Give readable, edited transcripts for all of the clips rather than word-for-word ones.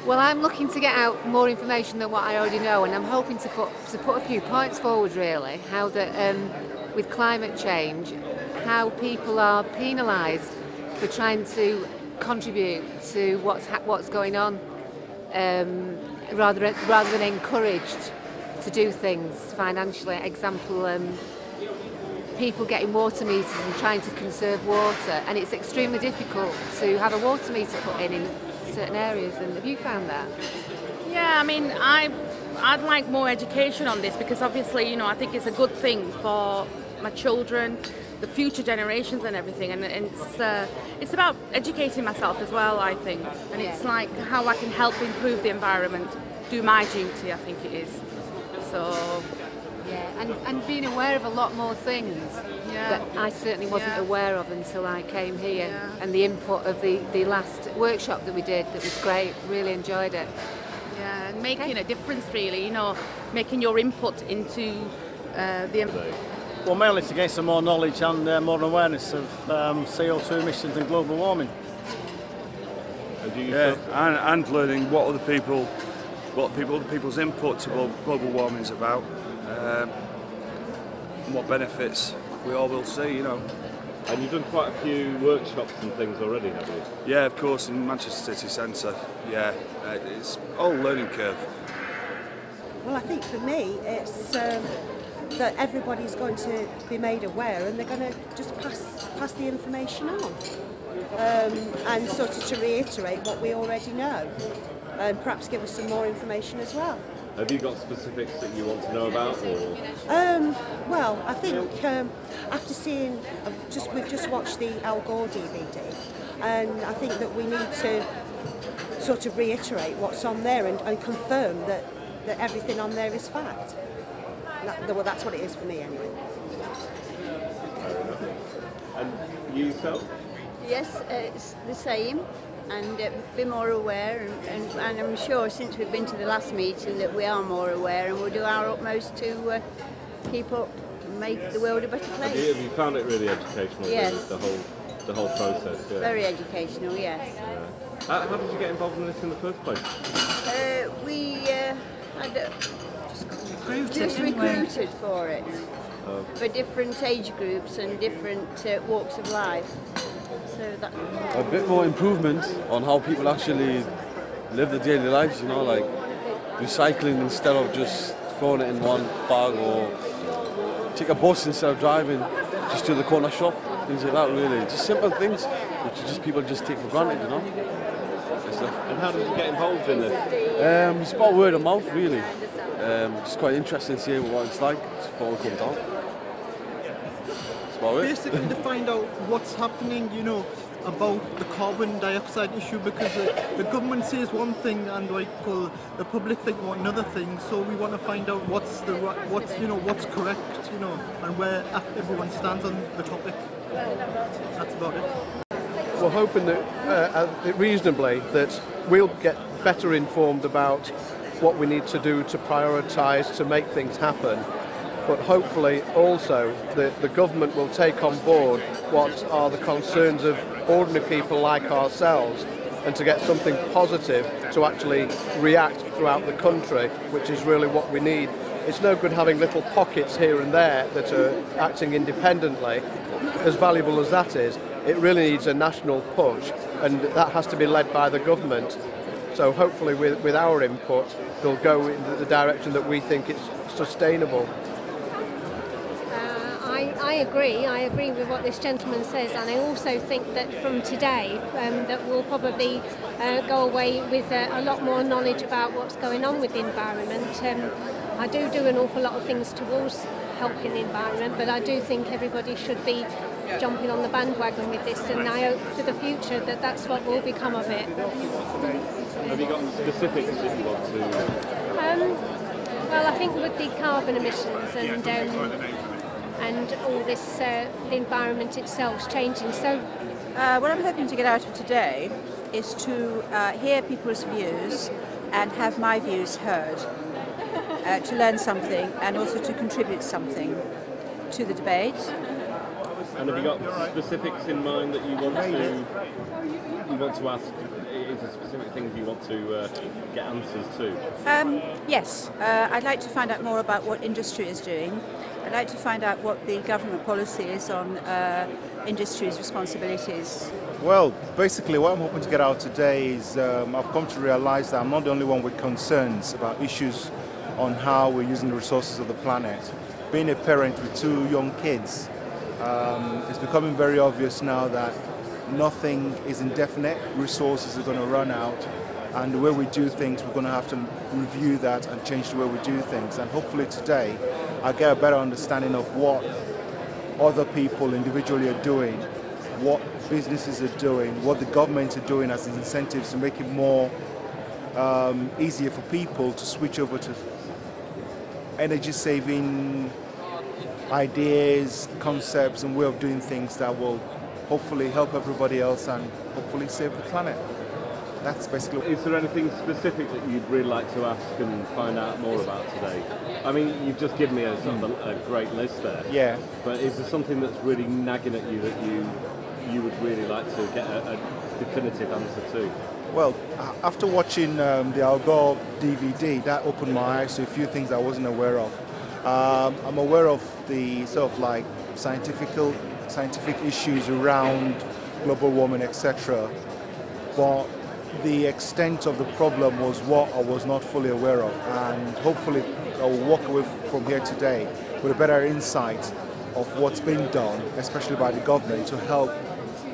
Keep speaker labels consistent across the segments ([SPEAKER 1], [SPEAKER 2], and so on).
[SPEAKER 1] Well, I'm looking to get out more information than what I already know, and I'm hoping to put a few points forward, really, how that with climate change, how people are penalised for trying to contribute to what's going on, rather than encouraged to do things financially. Example, people getting water meters and trying to conserve water, and it's extremely difficult to have a water meter put in certain areas. And have you found that?
[SPEAKER 2] Yeah, I mean, I'd like more education on this, because obviously, I think it's a good thing for my children, the future generations and everything, and it's about educating myself as well, I think, and it's like how I can help improve the environment, do my duty, I think it is. So
[SPEAKER 1] yeah, and being aware of a lot more things that I certainly wasn't aware of until I came here, and the input of the last workshop that we did, that was great, really enjoyed it.
[SPEAKER 2] Yeah, and making a difference, really, making your input into the...
[SPEAKER 3] Well, mainly to gain some more knowledge and more awareness of CO2 emissions and global warming.
[SPEAKER 4] And learning what other people's input to global warming is about, and what benefits we all will see,
[SPEAKER 5] And you've done quite a few workshops and things already, have you?
[SPEAKER 4] Yeah, of course, in Manchester City Centre. Yeah, it's all learning curve.
[SPEAKER 6] Well, I think for me, it's that everybody's going to be made aware, and they're going to just pass the information on, and sort of to reiterate what we already know, and perhaps give us some more information as well.
[SPEAKER 5] Have you got specifics that you want to know about? Or?
[SPEAKER 6] Well, I think after seeing, we've just watched the Al Gore DVD, and I think that we need to sort of reiterate what's on there and confirm that everything on there is fact. Well, that's what it is for me anyway.
[SPEAKER 5] And you yourself?
[SPEAKER 7] Yes, it's the same, and be more aware, and I'm sure since we've been to the last meeting that we are more aware, and we'll do our utmost to keep up, make the world a better place.
[SPEAKER 5] Have you found it really educational?
[SPEAKER 7] Yes.
[SPEAKER 5] The whole process. Yeah.
[SPEAKER 7] Very educational, yes.
[SPEAKER 5] Yeah. How did you get involved in this in the first place?
[SPEAKER 7] We just recruited for it, for different age groups and different walks of life. So that
[SPEAKER 8] a bit more improvement on how people actually live their daily lives, like recycling instead of just throwing it in one bag, or take a bus instead of driving just to the corner shop, things like that, really. Just simple things which people just take for granted,
[SPEAKER 5] And how did you get involved in this?
[SPEAKER 8] It's about word of mouth, really. It's quite interesting to see what it's like before it comes out. That's about it.
[SPEAKER 9] Basically to find out what's happening, about the carbon dioxide issue, because the government says one thing and the public think another thing. So we want to find out what's correct, and where everyone stands on the topic. That's about it.
[SPEAKER 10] We're hoping that reasonably that we'll get better informed about what we need to do to prioritise to make things happen, but hopefully also the government will take on board what are the concerns of ordinary people like ourselves, and to get something positive to actually react throughout the country, which is really what we need. It's no good having little pockets here and there that are acting independently, as valuable as that is. It really needs a national push, and that has to be led by the government. So hopefully with our input, they'll go in the direction that we think it's sustainable.
[SPEAKER 11] I agree with what this gentleman says, and I also think that from today that we'll probably go away with a lot more knowledge about what's going on with the environment. I do an awful lot of things towards helping the environment, but I do think everybody should be jumping on the bandwagon with this, and I hope for the future that that's what will become of it.
[SPEAKER 5] Have you got specifics that you want to?
[SPEAKER 11] Well, I think with the carbon emissions and all this, the environment itself is changing. So,
[SPEAKER 12] what I'm hoping to get out of today is to hear people's views and have my views heard, to learn something and also to contribute something to the debate.
[SPEAKER 5] And have you got specifics in mind that you want to ask is there specific things you want to get answers to?
[SPEAKER 12] Yes, I'd like to find out more about what industry is doing. I'd like to find out what the government policy is on industry's responsibilities.
[SPEAKER 13] Well, basically what I'm hoping to get out today is I've come to realize that I'm not the only one with concerns about issues on how we're using the resources of the planet. Being a parent with 2 young kids, it's becoming very obvious now that nothing is indefinite, resources are going to run out, and the way we do things, we're going to have to review that and change the way we do things. And hopefully today I'll get a better understanding of what other people individually are doing, what businesses are doing, what the government are doing as incentives to make it more easier for people to switch over to energy saving ideas, concepts and way of doing things that will hopefully help everybody else and hopefully save the planet. That's basically.
[SPEAKER 5] Is there anything specific that you'd really like to ask and find out more about today? I mean, you've just given me a sort of a great list there.
[SPEAKER 13] Yeah.
[SPEAKER 5] But is there something that's really nagging at you that you would really like to get a definitive answer to?
[SPEAKER 13] Well, after watching the Al Gore DVD, that opened my eyes to a few things I wasn't aware of. I'm aware of the sort of like scientific issues around global warming, etc. But the extent of the problem was what I was not fully aware of, and hopefully I will walk away from here today with a better insight of what's been done, especially by the government, to help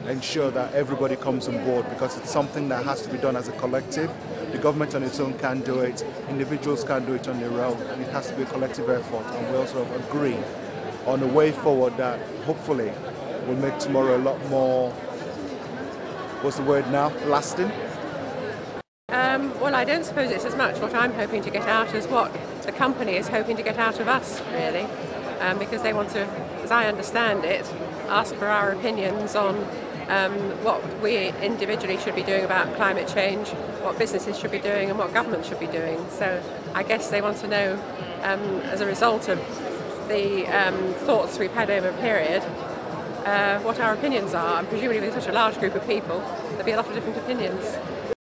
[SPEAKER 13] ensure that everybody comes on board, because it's something that has to be done as a collective. The government on its own can't do it, individuals can't do it on their own, and it has to be a collective effort, and we also agree on a way forward that hopefully will make tomorrow a lot more, what's the word now, lasting?
[SPEAKER 14] Well, I don't suppose it's as much what I'm hoping to get out as what the company is hoping to get out of us, really, because they want to, as I understand it, ask for our opinions on what we individually should be doing about climate change, what businesses should be doing and what government should be doing. So I guess they want to know, as a result of the thoughts we've had over a period, what our opinions are, and presumably with such a large group of people, there'll be a lot of different opinions.